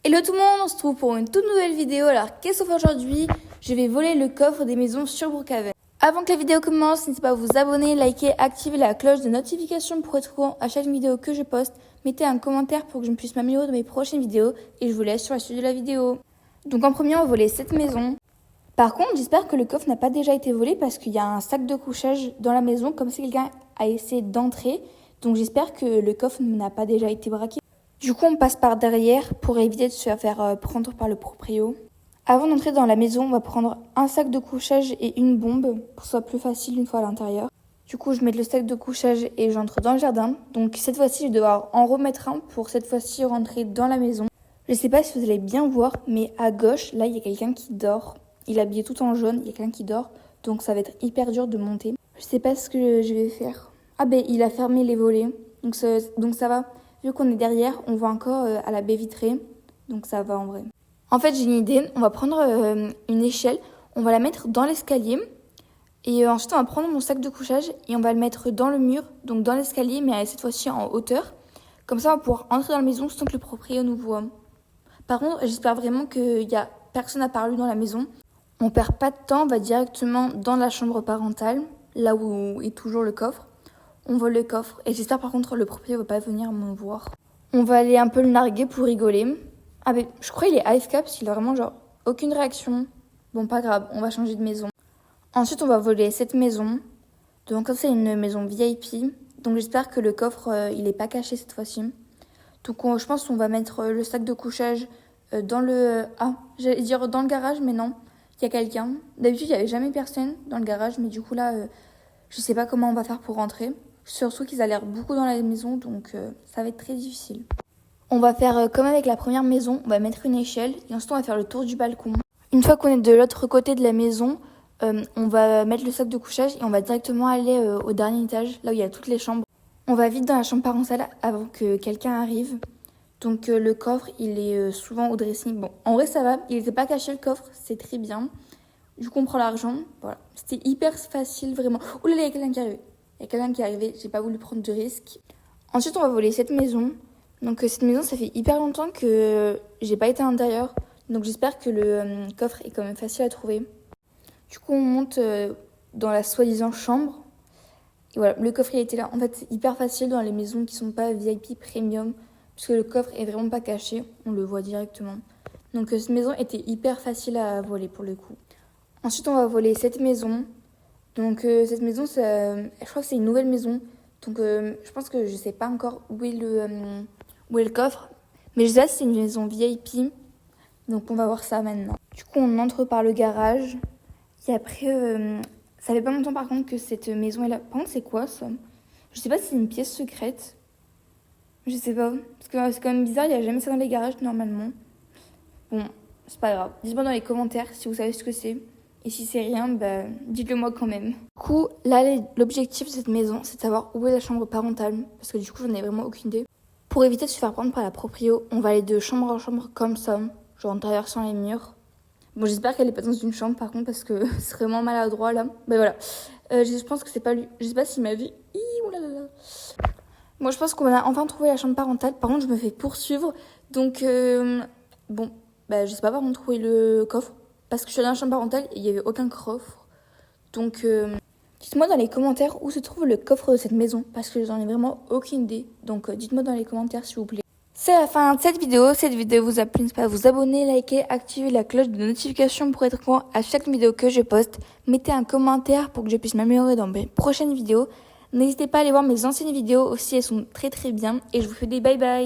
Hello tout le monde, on se retrouve pour une toute nouvelle vidéo. Alors qu'est-ce qu'on fait aujourd'hui? Je vais voler le coffre des maisons sur Brookhaven. Avant que la vidéo commence, n'hésitez pas à vous abonner, liker, activer la cloche de notification pour être au courant à chaque vidéo que je poste. Mettez un commentaire pour que je puisse m'améliorer dans mes prochaines vidéos et je vous laisse sur la suite de la vidéo. Donc en premier, on va voler cette maison. Par contre, j'espère que le coffre n'a pas déjà été volé parce qu'il y a un sac de couchage dans la maison comme si quelqu'un a essayé d'entrer. Donc j'espère que le coffre n'a pas déjà été braqué. Du coup, on passe par derrière pour éviter de se faire prendre par le proprio. Avant d'entrer dans la maison, on va prendre un sac de couchage et une bombe pour que ce soit plus facile une fois à l'intérieur. Du coup, je mets le sac de couchage et j'entre dans le jardin. Donc cette fois-ci, je vais devoir en remettre un pour cette fois-ci rentrer dans la maison. Je ne sais pas si vous allez bien voir, mais à gauche, là, il y a quelqu'un qui dort. Il est habillé tout en jaune, il y a quelqu'un qui dort. Donc ça va être hyper dur de monter. Je ne sais pas ce que je vais faire. Ah ben, il a fermé les volets. Donc ça va. Vu qu'on est derrière, on voit encore à la baie vitrée, donc ça va en vrai. En fait, j'ai une idée, on va prendre une échelle, on va la mettre dans l'escalier, et ensuite on va prendre mon sac de couchage et on va le mettre dans le mur, donc dans l'escalier, mais cette fois-ci en hauteur. Comme ça, on va pouvoir entrer dans la maison sans que le proprio nous voit. Par contre, j'espère vraiment qu'il n'y a personne à part lui dans la maison. On perd pas de temps, on va directement dans la chambre parentale, là où est toujours le coffre. On vole le coffre et j'espère par contre le proprio va pas venir me voir. On va aller un peu le narguer pour rigoler. Ah mais je crois qu'il est AFK parce qu'il a vraiment genre aucune réaction. Bon pas grave, on va changer de maison. Ensuite on va voler cette maison. Donc ça c'est une maison VIP. Donc j'espère que le coffre il est pas caché cette fois-ci. Donc je pense qu'on va mettre le sac de couchage dans le... j'allais dire dans le garage mais non. Il y a quelqu'un. D'habitude il n'y avait jamais personne dans le garage mais du coup là je sais pas comment on va faire pour rentrer. Surtout qu'ils a l'air beaucoup dans la maison, donc ça va être très difficile. On va faire comme avec la première maison, on va mettre une échelle et ensuite on va faire le tour du balcon. Une fois qu'on est de l'autre côté de la maison, on va mettre le sac de couchage et on va directement aller au dernier étage, là où il y a toutes les chambres. On va vite dans la chambre parentale avant que quelqu'un arrive. Donc le coffre, il est souvent au dressing. Bon, en vrai ça va, il n'était pas caché le coffre, c'est très bien. Du coup on prend l'argent, voilà. C'était hyper facile, vraiment. Ouh là là, il y a quelqu'un qui arrive. Il y a quelqu'un qui est arrivé, j'ai pas voulu prendre de risque. Ensuite, on va voler cette maison. Donc cette maison, ça fait hyper longtemps que j'ai pas été à l'intérieur. Donc j'espère que le coffre est quand même facile à trouver. Du coup, on monte dans la soi-disant chambre. Et voilà, le coffre il était là. En fait, c'est hyper facile dans les maisons qui sont pas VIP premium. Puisque le coffre est vraiment pas caché, on le voit directement. Donc cette maison était hyper facile à voler pour le coup. Ensuite, on va voler cette maison. Donc cette maison, je crois que c'est une nouvelle maison. Donc je pense que je sais pas encore où est le coffre. Mais je sais que c'est une maison VIP. Donc on va voir ça maintenant. Du coup, on entre par le garage. Et après, ça fait pas longtemps par contre que cette maison est là. Par contre, c'est quoi ça? Je sais pas si c'est une pièce secrète. Je sais pas. Parce que c'est quand même bizarre, il n'y a jamais ça dans les garages normalement. Bon, c'est pas grave. Dites-moi dans les commentaires si vous savez ce que c'est. Et si c'est rien, bah, dites-le moi quand même. Du coup, là, l'objectif de cette maison, c'est de savoir où est la chambre parentale. Parce que du coup, j'en ai vraiment aucune idée. Pour éviter de se faire prendre par la proprio, on va aller de chambre en chambre comme ça. Genre en traversant les murs. Bon, j'espère qu'elle est pas dans une chambre par contre, parce que c'est vraiment maladroit là. Bah voilà. Je pense que c'est pas lui. Je sais pas s'il m'a vu. Oulalala. Bon, je pense qu'on a enfin trouvé la chambre parentale. Par contre, je me fais poursuivre. Donc, bon, bah, je sais pas par contre où est le coffre. Parce que je suis dans la chambre parentale et il n'y avait aucun coffre. Donc, dites-moi dans les commentaires où se trouve le coffre de cette maison. Parce que j'en ai vraiment aucune idée. Donc, dites-moi dans les commentaires s'il vous plaît. C'est la fin de cette vidéo. Cette vidéo vous a plu. N'hésitez pas à vous abonner, liker, activer la cloche de notification pour être au courant à chaque vidéo que je poste. Mettez un commentaire pour que je puisse m'améliorer dans mes prochaines vidéos. N'hésitez pas à aller voir mes anciennes vidéos aussi. Elles sont très très bien. Et je vous fais des bye bye.